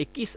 21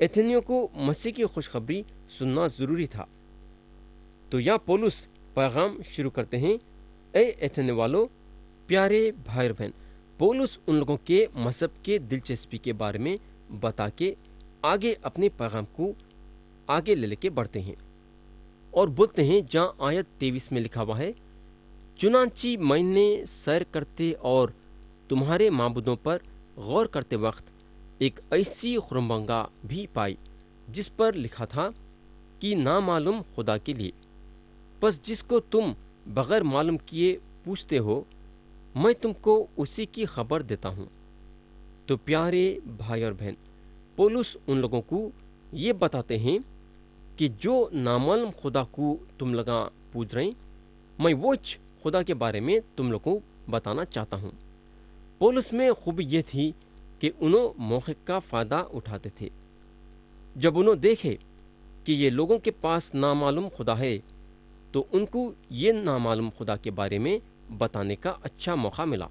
ایتھنیوں کو مسیح کی خوشخبری سننا ضروری تھا۔ تو یا پولس پیغام شروع کرتے ہیں، اے ایتھنے والو، پیارے بھائی اور بہن۔ پولس ان لوگوں کے مذہب کے دلچسپی کے بارے میں بتا کے آگے اپنے پیغام کو آگے لے کے بڑھتے ہیں اور بولتے ہیں جہاں آیت 23 میں لکھا ہوا ہے، چنانچہ میں نے سیر کرتے اور تمہارے معبودوں پر غور کرتے وقت ایک ایسی خرمبنگا بھی پائی جس پر لکھا تھا کہ نامعلوم خدا کے لیے، پس جس کو تم بغیر معلوم کیے پوچھتے ہو، میں تم کو اسی کی خبر دیتا ہوں۔ تو پیارے بھائی اور بہن، پولس ان لوگوں کو یہ بتاتے ہیں کہ جو نامعلوم خدا کو تم لگا پوج رہے ہیں، میں وہ خدا کے بارے میں تم لوگوں کو بتانا چاہتا ہوں۔ پولس میں خوبی یہ تھی کہ انہوں موقع کا فائدہ اٹھاتے تھے۔ جب انہوں دیکھے کہ یہ لوگوں کے پاس نامعلوم خدا ہے تو ان کو یہ نامعلوم خدا کے بارے میں بتانے کا اچھا موقع ملا۔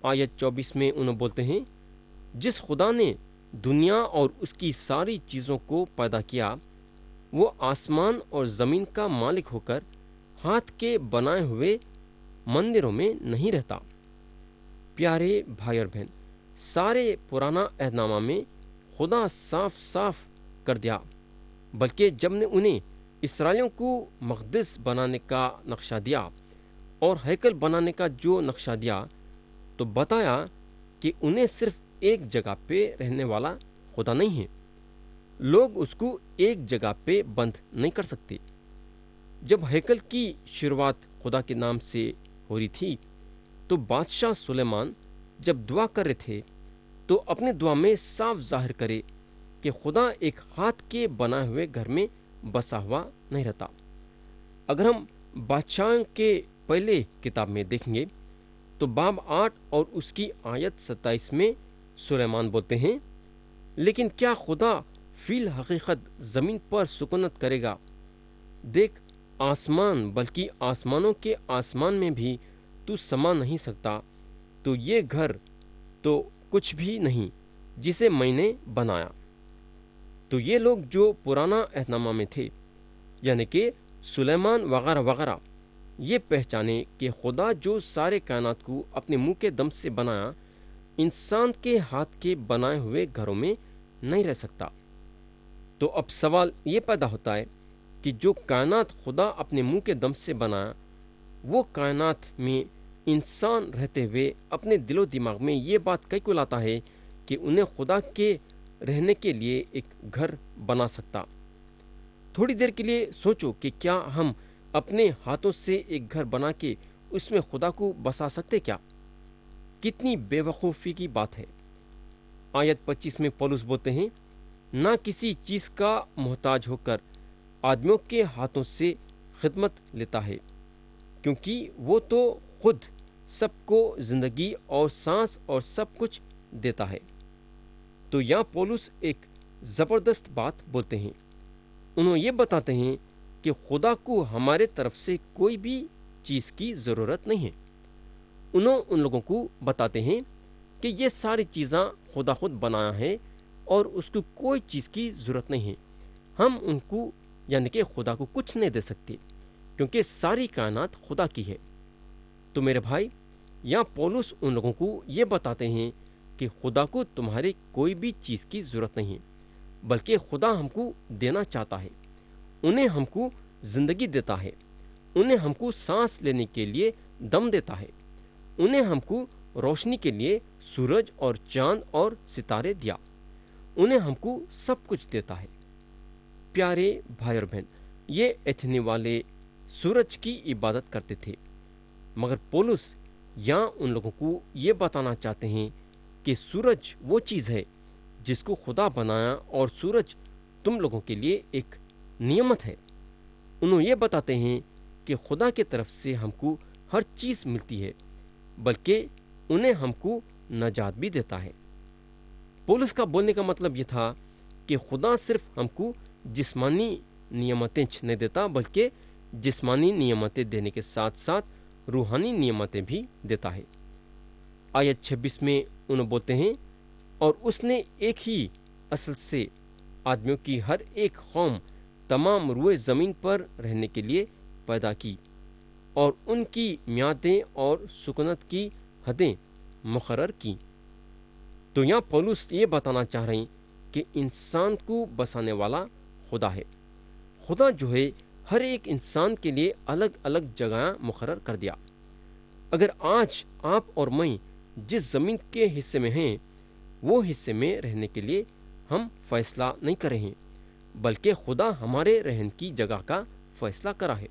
آیت 24 میں انہوں بولتے ہیں، جس خدا نے دنیا اور اس کی ساری چیزوں کو پیدا کیا، وہ آسمان اور زمین کا مالک ہو کر ہاتھ کے بنائے ہوئے مندروں میں نہیں رہتا۔ پیارے بھائی اور بہن، سارے پرانا عہد نامہ میں خدا صاف صاف کر دیا، بلکہ جب نے انہیں اسرائیلیوں کو مقدس بنانے کا نقشہ دیا اور ہیکل بنانے کا جو نقشہ دیا، تو بتایا کہ انہیں صرف ایک جگہ پہ رہنے والا خدا نہیں ہے۔ لوگ اس کو ایک جگہ پہ بند نہیں کر سکتے۔ جب ہیکل کی شروعات خدا کے نام سے ہو رہی تھی تو بادشاہ سلیمان جب دعا کر رہے تھے تو اپنے دعا میں صاف ظاہر کرے کہ خدا ایک ہاتھ کے بنائے ہوئے گھر میں بسا ہوا نہیں رہتا۔ اگر ہم بادشاہوں کے پہلے کتاب میں دیکھیں گے تو باب 8 اور اس کی آیت 27 میں سلیمان بولتے ہیں، لیکن کیا خدا فی الحقیقت زمین پر سکونت کرے گا؟ دیکھ آسمان، بلکہ آسمانوں کے آسمان میں بھی تو سما نہیں سکتا، تو یہ گھر تو کچھ بھی نہیں جسے میں نے بنایا۔ تو یہ لوگ جو پرانا عہد نامہ میں تھے، یعنی کہ سلیمان وغیرہ وغیرہ، یہ پہچانے کہ خدا جو سارے کائنات کو اپنے منہ کے دم سے بنایا، انسان کے ہاتھ کے بنائے ہوئے گھروں میں نہیں رہ سکتا۔ تو اب سوال یہ پیدا ہوتا ہے کہ جو کائنات خدا اپنے منہ کے دم سے بنایا، وہ کائنات میں انسان رہتے ہوئے اپنے دل و دماغ میں یہ بات کئی کو لاتا ہے کہ انہیں خدا کے رہنے کے لیے ایک گھر بنا سکتا۔ تھوڑی دیر کے لیے سوچو کہ کیا ہم اپنے ہاتھوں سے ایک گھر بنا کے اس میں خدا کو بسا سکتے کیا؟ کتنی بے وقوفی کی بات ہے۔ آیت 25 میں پولس بولتے ہیں، نہ کسی چیز کا محتاج ہو کر آدمیوں کے ہاتھوں سے خدمت لیتا ہے، کیونکہ وہ تو خود سب کو زندگی اور سانس اور سب کچھ دیتا ہے۔ تو یہاں پولس ایک زبردست بات بولتے ہیں۔ انہوں یہ بتاتے ہیں کہ خدا کو ہمارے طرف سے کوئی بھی چیز کی ضرورت نہیں ہے۔ انہوں ان لوگوں کو بتاتے ہیں کہ یہ ساری چیزاں خدا خود بنایا ہے اور اس کو کوئی چیز کی ضرورت نہیں ہے۔ ہم ان کو یعنی کہ خدا کو کچھ نہیں دے سکتے، کیونکہ ساری کائنات خدا کی ہے۔ تو میرے بھائی، یہاں پولس ان لوگوں کو یہ بتاتے ہیں کہ خدا کو تمہاری کوئی بھی چیز کی ضرورت نہیں ہے، بلکہ خدا ہم کو دینا چاہتا ہے۔ انہیں ہم کو زندگی دیتا ہے، انہیں ہم کو سانس لینے کے لیے دم دیتا ہے، انہیں ہم کو روشنی کے لیے سورج اور چاند اور ستارے دیا، انہیں ہم کو سب کچھ دیتا ہے۔ پیارے بھائی اور بہن، یہ ایتھنے والے سورج کی عبادت کرتے تھے، مگر پولس یہاں ان لوگوں کو یہ بتانا چاہتے ہیں کہ سورج وہ چیز ہے جس کو خدا بنایا، اور سورج تم لوگوں کے لیے ایک نعمت ہے۔ انہوں یہ بتاتے ہیں کہ خدا کی طرف سے ہم کو ہر چیز ملتی ہے، بلکہ انہیں ہم کو نجات بھی دیتا ہے۔ پولس کا بولنے کا مطلب یہ تھا کہ خدا صرف ہم کو جسمانی نعمتیں نہیں دیتا، بلکہ جسمانی نعمتیں دینے کے ساتھ ساتھ روحانی نعمتیں بھی دیتا ہے۔ آیت 26 میں انہوں بولتے ہیں، اور اس نے ایک ہی اصل سے آدمیوں کی ہر ایک قوم تمام روئے زمین پر رہنے کے لیے پیدا کی اور ان کی میعادیں اور سکونت کی حدیں مقرر کی۔ تو یہاں پولس یہ بتانا چاہ رہے ہیں کہ انسان کو بسانے والا خدا ہے۔ خدا جو ہے ہر ایک انسان کے لیے الگ الگ جگہ مقرر کر دیا۔ اگر آج آپ اور میں جس زمین کے حصے میں ہیں وہ حصے میں رہنے کے لیے ہم فیصلہ نہیں کر رہے ہیں، بلکہ خدا ہمارے رہن کی جگہ کا فیصلہ کرا ہے۔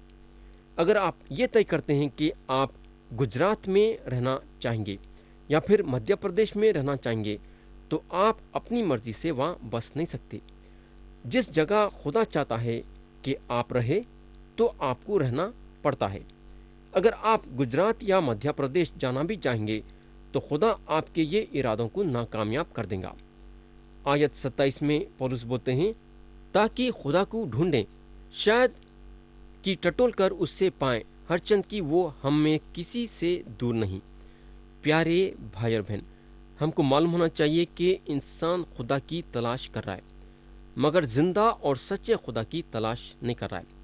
اگر آپ یہ طے کرتے ہیں کہ آپ گجرات میں رہنا چاہیں گے یا پھر مدھیہ پردیش میں رہنا چاہیں گے تو آپ اپنی مرضی سے وہاں بس نہیں سکتے۔ جس جگہ خدا چاہتا ہے کہ آپ رہے تو آپ کو رہنا پڑتا ہے۔ اگر آپ گجرات یا مدھیہ پردیش جانا بھی چاہیں گے تو خدا آپ کے یہ ارادوں کو ناکامیاب کر دے گا۔ آیت 27 میں پولس بولتے ہیں، تاکہ خدا کو ڈھونڈیں، شاید کہ ٹٹول کر اس سے پائیں، ہرچند کہ وہ ہم میں کسی سے دور نہیں۔ پیارے بھائی اور بہن، ہم کو معلوم ہونا چاہیے کہ انسان خدا کی تلاش کر رہا ہے مگر زندہ اور سچے خدا کی تلاش نہیں کر رہا ہے۔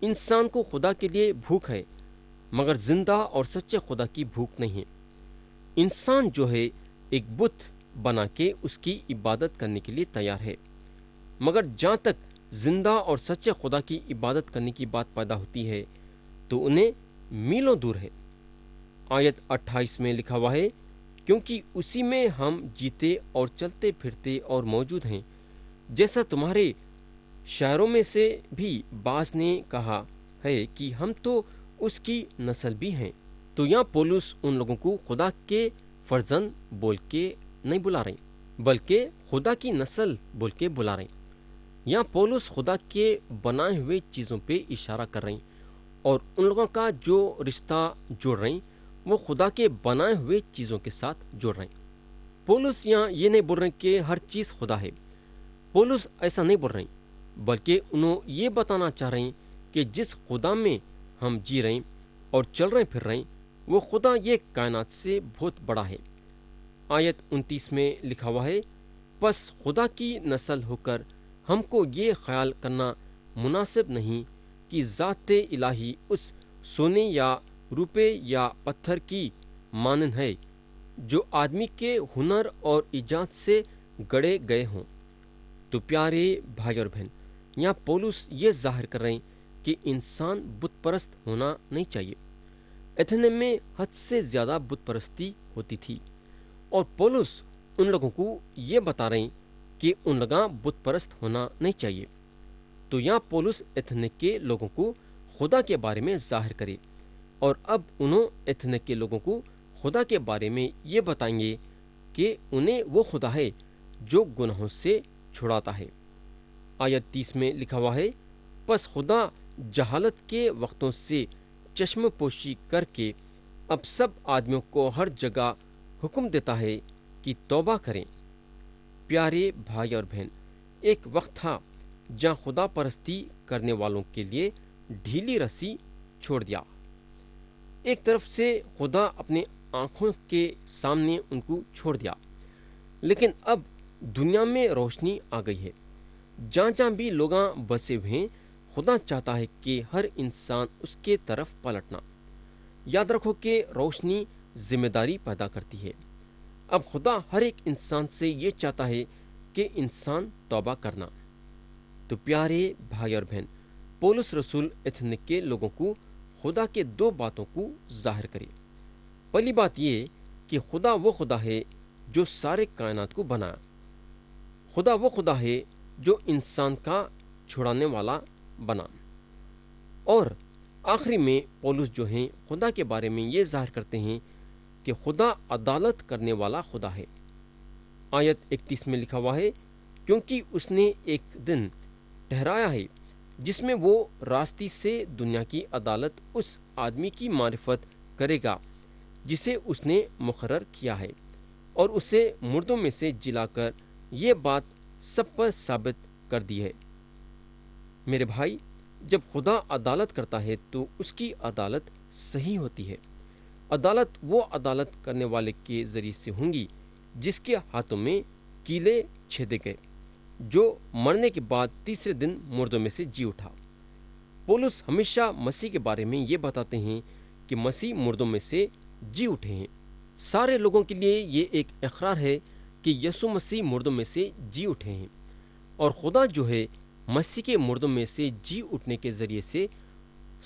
انسان کو خدا کے لیے بھوک ہے مگر زندہ اور سچے خدا کی بھوک نہیں ہے۔ انسان جو ہے ایک بت بنا کے اس کی عبادت کرنے کے لیے تیار ہے، مگر جہاں تک زندہ اور سچے خدا کی عبادت کرنے کی بات پیدا ہوتی ہے تو انہیں میلوں دور ہے۔ آیت 28 میں لکھا ہوا ہے، کیونکہ اسی میں ہم جیتے اور چلتے پھرتے اور موجود ہیں، جیسا تمہارے شاعروں میں سے بھی بعض نے کہا ہے کہ ہم تو اس کی نسل بھی ہیں۔ تو یہاں پولس ان لوگوں کو خدا کے فرزند بول کے نہیں بلا رہے بلکہ خدا کی نسل بول کے بلا رہے ہیں۔ یہاں پولس خدا کے بنائے ہوئے چیزوں پہ اشارہ کر رہے ہیں اور ان لوگوں کا جو رشتہ جوڑ رہے ہیں وہ خدا کے بنائے ہوئے چیزوں کے ساتھ جوڑ رہے ہیں۔ پولس یہاں یہ نہیں بول رہے کہ ہر چیز خدا ہے، پولس ایسا نہیں بول رہے ہیں، بلکہ انہوں یہ بتانا چاہ رہے ہیں کہ جس خدا میں ہم جی رہے ہیں اور چل رہے پھر رہے ہیں وہ خدا یہ کائنات سے بہت بڑا ہے۔ آیت 29 میں لکھا ہوا ہے، پس خدا کی نسل ہو کر ہم کو یہ خیال کرنا مناسب نہیں کہ ذات الہی اس سونے یا روپے یا پتھر کی مانند ہے جو آدمی کے ہنر اور ایجاد سے گڑے گئے ہوں۔ تو پیارے بھائی اور بہن، یہاں پولس یہ ظاہر کر رہے ہیں کہ انسان بت پرست ہونا نہیں چاہیے۔ ایتھنز میں حد سے زیادہ بت پرستی ہوتی تھی اور پولس ان لوگوں کو یہ بتا رہے ہیں کہ ان لوگاں بت پرست ہونا نہیں چاہیے۔ تو یہاں پولس ایتھنز کے لوگوں کو خدا کے بارے میں ظاہر کرے اور اب انہوں ایتھنز کے لوگوں کو خدا کے بارے میں یہ بتائیں گے کہ انہیں وہ خدا ہے جو گناہوں سے چھڑاتا ہے۔ آیت 30 میں لکھا ہوا ہے، پس خدا جہالت کے وقتوں سے چشم پوشی کر کے اب سب آدمیوں کو ہر جگہ حکم دیتا ہے کہ توبہ کریں۔ پیارے بھائی اور بہن، ایک وقت تھا جہاں خدا پرستی کرنے والوں کے لیے ڈھیلی رسی چھوڑ دیا۔ ایک طرف سے خدا اپنے آنکھوں کے سامنے ان کو چھوڑ دیا، لیکن اب دنیا میں روشنی آ گئی ہے۔ جہاں جہاں بھی لوگاں بسے ہوئے ہیں، خدا چاہتا ہے کہ ہر انسان اس کے طرف پلٹنا۔ یاد رکھو کہ روشنی ذمہ داری پیدا کرتی ہے۔ اب خدا ہر ایک انسان سے یہ چاہتا ہے کہ انسان توبہ کرنا۔ تو پیارے بھائی اور بہن، پولس رسول ایتھنز کے لوگوں کو خدا کے دو باتوں کو ظاہر کرے۔ پہلی بات یہ کہ خدا وہ خدا ہے جو سارے کائنات کو بنایا، خدا وہ خدا ہے جو انسان کا چھڑانے والا بنا، اور آخری میں پولس جو ہیں خدا کے بارے میں یہ ظاہر کرتے ہیں کہ خدا عدالت کرنے والا خدا ہے۔ آیت 31 میں لکھا ہوا ہے، کیونکہ اس نے ایک دن ٹھہرایا ہے جس میں وہ راستی سے دنیا کی عدالت اس آدمی کی معرفت کرے گا جسے اس نے مقرر کیا ہے، اور اسے مردوں میں سے جلا کر یہ بات سب پر ثابت کر دی ہے۔ میرے بھائی، جب خدا عدالت کرتا ہے تو اس کی عدالت صحیح ہوتی ہے۔ عدالت وہ عدالت کرنے والے کے ذریعے سے ہوں گی جس کے ہاتھوں میں کیلے چھیدے گئے۔ جو مرنے کے بعد تیسرے دن مردوں میں سے جی اٹھا۔ پولس ہمیشہ مسیح کے بارے میں یہ بتاتے ہیں کہ مسیح مردوں میں سے جی اٹھے ہیں۔ سارے لوگوں کے لیے یہ ایک اقرار ہے کہ یسوع مسیح مردوں میں سے جی اٹھے ہیں، اور خدا جو ہے مسیح کے مردوں میں سے جی اٹھنے کے ذریعے سے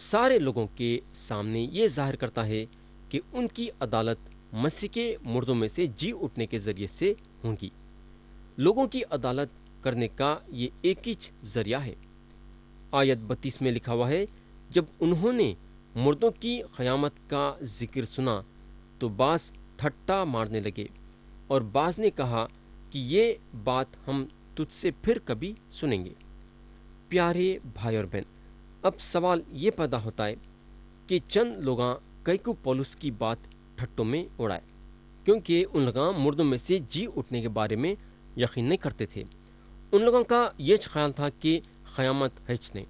سارے لوگوں کے سامنے یہ ظاہر کرتا ہے کہ ان کی عدالت مسیح کے مردوں میں سے جی اٹھنے کے ذریعے سے ہوگی۔ لوگوں کی عدالت کرنے کا یہ ایک ہی ذریعہ ہے۔ آیت 32 میں لکھا ہوا ہے، جب انہوں نے مردوں کی قیامت کا ذکر سنا تو بعض ٹھٹا مارنے لگے، اور بعض نے کہا کہ یہ بات ہم تجھ سے پھر کبھی سنیں گے۔ پیارے بھائی اور بہن، اب سوال یہ پیدا ہوتا ہے کہ چند لوگاں کئی کو پولس کی بات ٹھٹوں میں اڑائے، کیونکہ ان لوگاں مردوں میں سے جی اٹھنے کے بارے میں یقین نہیں کرتے تھے۔ ان لوگوں کا یہ خیال تھا کہ قیامت ہے نہیں۔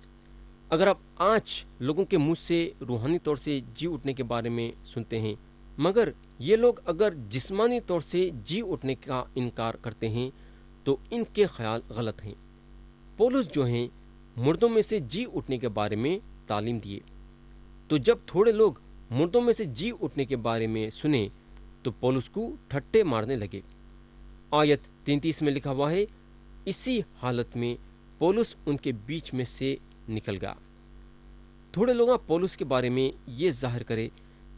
اگر آپ آج لوگوں کے منہ سے روحانی طور سے جی اٹھنے کے بارے میں سنتے ہیں، مگر یہ لوگ اگر جسمانی طور سے جی اٹھنے کا انکار کرتے ہیں تو ان کے خیال غلط ہیں۔ پولس جو ہیں مردوں میں سے جی اٹھنے کے بارے میں تعلیم دیے، تو جب تھوڑے لوگ مردوں میں سے جی اٹھنے کے بارے میں سنے تو پولس کو ٹھٹے مارنے لگے۔ آیت 33 میں لکھا ہوا ہے، اسی حالت میں پولس ان کے بیچ میں سے نکل گیا۔ تھوڑے لوگ پولس کے بارے میں یہ ظاہر کرے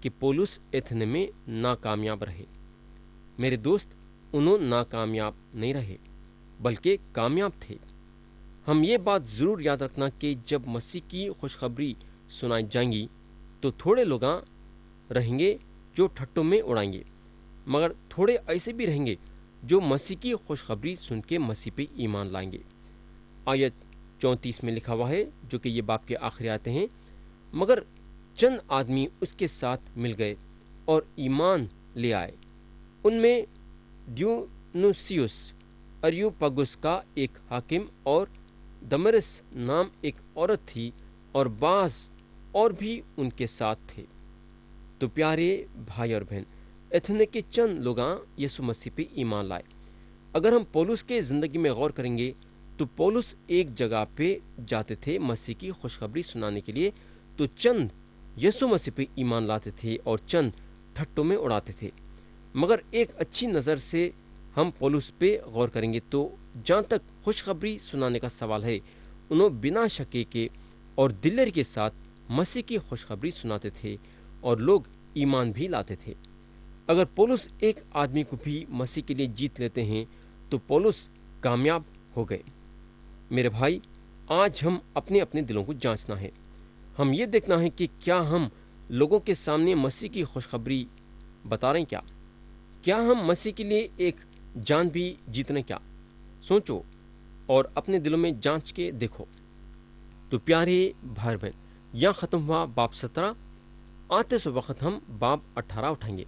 کہ پولس ایتھن میں ناکامیاب رہے۔ میرے دوست، انہوں ناکامیاب نہیں رہے بلکہ کامیاب تھے۔ ہم یہ بات ضرور یاد رکھنا کہ جب مسیح کی خوشخبری سنائی جائیں گی تو تھوڑے لوگ رہیں گے جو ٹھٹوں میں اڑائیں گے، مگر تھوڑے ایسے بھی رہیں گے جو مسیح کی خوشخبری سن کے مسیح پہ ایمان لائیں گے۔ آیت 34 میں لکھا ہوا ہے، جو کہ یہ باب کے آخری آیتیں ہیں، مگر چند آدمی اس کے ساتھ مل گئے اور ایمان لے آئے۔ ان میں دیونوسیوس اریوپاگس کا ایک حاکم اور دمرس نام ایک عورت تھی، اور بعض اور بھی ان کے ساتھ تھے۔ تو پیارے بھائی اور بہن، ایتھنے کے چند لوگاں یسوع مسیح پہ ایمان لائے۔ اگر ہم پولس کے زندگی میں غور کریں گے تو پولس ایک جگہ پہ جاتے تھے مسیح کی خوشخبری سنانے کے لیے، تو چند یسوع مسیح پہ ایمان لاتے تھے اور چند ٹھٹوں میں اڑاتے تھے۔ مگر ایک اچھی نظر سے ہم پولس پہ غور کریں گے تو جہاں تک خوشخبری سنانے کا سوال ہے، انہوں بنا شکے کے اور دلیر کے ساتھ مسیح کی خوشخبری سناتے تھے اور لوگ ایمان بھی لاتے تھے۔ اگر پولس ایک آدمی کو بھی مسیح کے لیے جیت لیتے ہیں تو پولس کامیاب ہو گئے۔ میرے بھائی، آج ہم اپنے اپنے دلوں کو جانچنا ہے۔ ہم یہ دیکھنا ہے کہ کیا ہم لوگوں کے سامنے مسیح کی خوشخبری بتا رہے ہیں؟ کیا ہم مسیح کے لیے ایک جان بھی جیتنے؟ کیا سوچو اور اپنے دلوں میں جانچ کے دیکھو۔ تو پیارے بھائی بہن، یہاں ختم ہوا باب 17۔ آتے سو وقت ہم باب 18 اٹھائیں گے،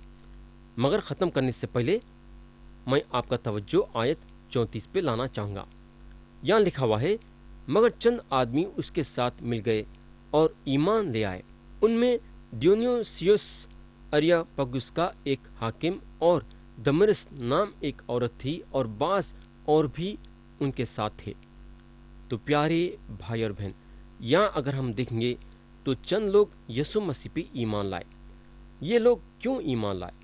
مگر ختم کرنے سے پہلے میں آپ کا توجہ آیت 34 پہ لانا چاہوں گا۔ یہاں لکھا ہوا ہے، مگر چند آدمی اس کے ساتھ مل گئے اور ایمان لے آئے۔ ان میں دیونوسیوس اریوپاگس کا ایک حاکم اور دمرس نام ایک عورت تھی، اور بعض اور بھی ان کے ساتھ تھے۔ تو پیارے بھائی اور بہن، یہاں اگر ہم دیکھیں گے تو چند لوگ یسوع مسیح پہ ایمان لائے۔ یہ لوگ کیوں ایمان لائے؟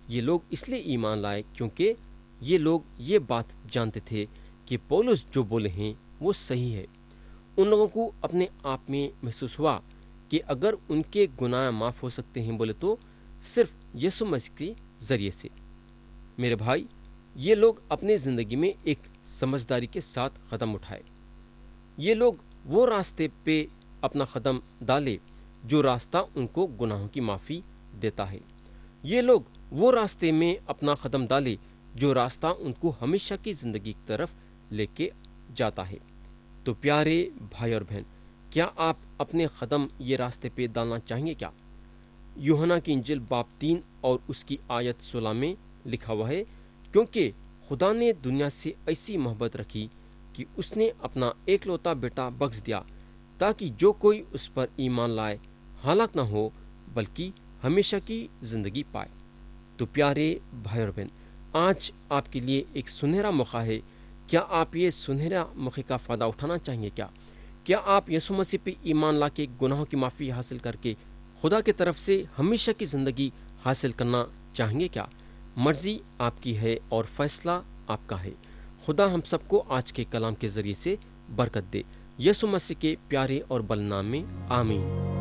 یہ لوگ اس لیے ایمان لائے کیونکہ یہ لوگ یہ بات جانتے تھے کہ پولس جو بولے ہیں وہ صحیح ہے۔ ان لوگوں کو اپنے آپ میں محسوس ہوا کہ اگر ان کے گناہ معاف ہو سکتے ہیں بولے تو صرف یسوع مسیح کے ذریعے سے۔ میرے بھائی، یہ لوگ اپنے زندگی میں ایک سمجھداری کے ساتھ قدم اٹھائے۔ یہ لوگ وہ راستے پہ اپنا قدم ڈالے جو راستہ ان کو گناہوں کی معافی دیتا ہے۔ یہ لوگ وہ راستے میں اپنا قدم ڈالے جو راستہ ان کو ہمیشہ کی زندگی کی طرف لے کے جاتا ہے۔ تو پیارے بھائی اور بہن، کیا آپ اپنے قدم یہ راستے پہ ڈالنا چاہیں گے؟ کیا یوحنا کی انجیل باب 3 اور اس کی آیت 16 میں لکھا ہوا ہے، کیونکہ خدا نے دنیا سے ایسی محبت رکھی کہ اس نے اپنا ایک لوتا بیٹا بخش دیا، تاکہ جو کوئی اس پر ایمان لائے ہلاک نہ ہو بلکہ ہمیشہ کی زندگی پائے۔ تو پیارے بھائی اور بہن، آج آپ کے لیے ایک سنہرا موقع ہے کیا آپ یہ سنہرا موقع کا فائدہ اٹھانا چاہیں گے کیا آپ یسوع مسیح پہ ایمان لا کے گناہوں کی معافی حاصل کر کے خدا کی طرف سے ہمیشہ کی زندگی حاصل کرنا چاہیں گے مرضی آپ کی ہے اور فیصلہ آپ کا ہے۔ خدا ہم سب کو آج کے کلام کے ذریعے سے برکت دے۔ یسوع مسیح کے پیارے اور بل نام میں آمین۔